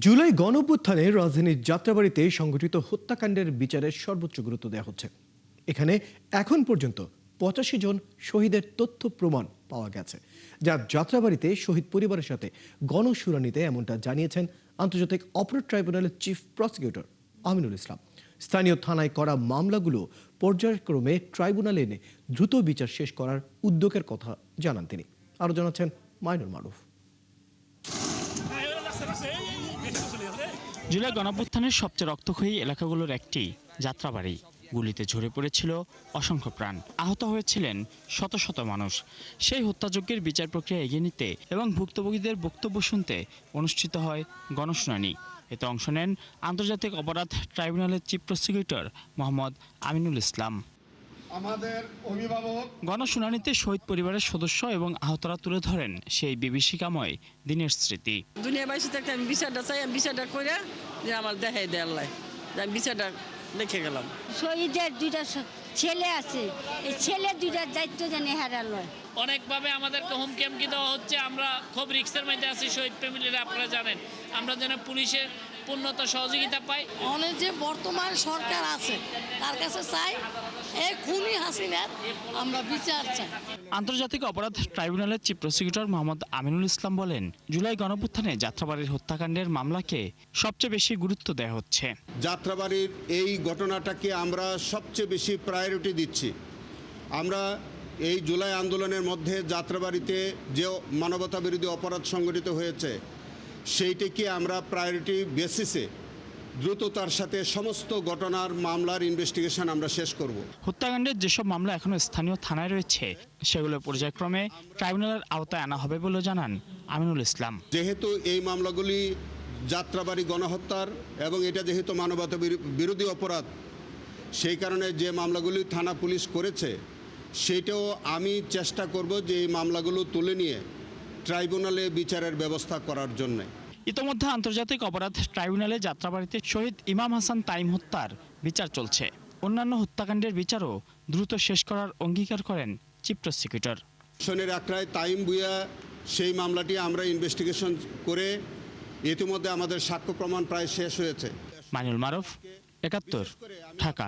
জুলাই গণঅভ্যুত্থানে রাজধানীর যাত্রাবাড়িতে সংঘটিত হত্যাকাণ্ডের বিচারের সর্বোচ্চ গুরুত্ব দেওয়া হচ্ছে। এখানে এখন পর্যন্ত ৮৫ জন শহীদের তথ্য প্রমাণ পাওয়া গেছে, যা যাত্রাবাড়িতে শহীদ পরিবারের সাথে গণশুনানিতে এমনটা জানিয়েছেন আন্তর্জাতিক অপরাধ ট্রাইব্যুনালের চিফ প্রসিকিউটর আমিনুল ইসলাম। স্থানীয় থানায় করা মামলাগুলো পর্যায়ক্রমে ট্রাইব্যুনালে এনে দ্রুত বিচার শেষ করার উদ্যোগের কথা জানান তিনি। আরও জানাচ্ছেন মাইনুল মারুফ। জুলাই গণঅভ্যুত্থানের সবচেয়ে রক্তক্ষয়ী এলাকাগুলোর একটি যাত্রাবাড়ি। গুলিতে ঝরে পড়েছিল অসংখ্য প্রাণ, আহত হয়েছিলেন শত শত মানুষ। সেই হত্যাযজ্ঞের বিচার প্রক্রিয়া এগিয়ে নিতে এবং ভুক্তভোগীদের বক্তব্য শুনতে অনুষ্ঠিত হয় গণশুনানি। এতে অংশ নেন আন্তর্জাতিক অপরাধ ট্রাইব্যুনালের চিফ প্রসিকিউটর মোহাম্মদ আমিনুল ইসলাম। আমাদের অভিভাবক গণশুনানিতে শহীদ পরিবারের সদস্য এবং আহতরা তুলে ধরেন সেই বিভীষিকাময় দিনের স্মৃতি। দুনিয়াবাসী থাকতে আমি বিচারটা চাই, আমি বিচারটা করে যে আমার দেখাই দেয় আল্লাহ, আমি বিচারটা দেখে গেলাম। শহীদের দুইটা ছেলে আছে, এই ছেলে দুইটার দায়িত্ব জানি হারালো। অনেকভাবে আমাদেরকে হুমকি দেওয়া হচ্ছে, আমরা খুব রিস্কের মধ্যে আছি। শহীদ ফ্যামিলিরা আপনারা জানেন, আমরা যেন পুলিশের পূর্ণতা সহযোগিতা পাই। অনেক যে বর্তমান সরকার আছে তার কাছে চাই এই খুনি হাসিনার আমরা বিচার চাই। আন্তর্জাতিক অপরাধ ট্রাইব্যুনালের চিফ প্রসিকিউটর মোহাম্মদ আমিনুল ইসলাম বলেন, জুলাই গণঅভ্যুত্থানে যাত্রাবাড়ির হত্যাকাণ্ডের মামলাকে সবচেয়ে বেশি গুরুত্ব দেওয়া হচ্ছে। যাত্রাবাড়ির এই ঘটনাটাকে আমরা সবচেয়ে বেশি প্রায়োরিটি দিচ্ছি। আমরা এই জুলাই আন্দোলনের মধ্যে যাত্রাবাড়িতে যে মানবতা বিরোধী অপরাধ সংঘটিত হয়েছে সেইটিকে আমরা প্রায়োরিটি বেসিসে দ্রুততার সাথে সমস্ত ঘটনার মামলার ইনভেস্টিগেশন আমরা শেষ করব। হত্যাকাণ্ডের যেসব মামলা এখনো স্থানীয় থানায় রয়েছে সেগুলো পর্যায়ক্রমে ট্রাইব্যুনালের আওতায় আনা হবে বলে জানান আমিনুল ইসলাম। যেহেতু এই মামলাগুলি যাত্রাবাড়ি গণহত্যার এবং এটা যেহেতু মানবতা বিরোধী অপরাধ, সেই কারণে যে মামলাগুলি থানা পুলিশ করেছে সেটাও আমি চেষ্টা করব যে এই মামলাগুলো তুলে নিয়ে ট্রাইব্যুনালে বিচারের ব্যবস্থা করার জন্য। ইতোমধ্যে আন্তর্জাতিক অপরাধ ট্রাইব্যুনালে যাত্রাবাড়িতে শহীদ ইমাম হাসান তাইম হত্যার বিচার চলছে। অন্যান্য হত্যাকাণ্ডের বিচারও দ্রুত শেষ করার অঙ্গীকার করেন চিফ প্রসিকিউটর। শনের আখড়ায় তাইম বুয়া সেই মামলাটি আমরা ইনভেস্টিগেশন করে ইতিমধ্যে আমাদের সাক্ষ্য প্রমাণ প্রায় শেষ হয়েছে। মাইনুল মারুফ, ৭১, ঢাকা।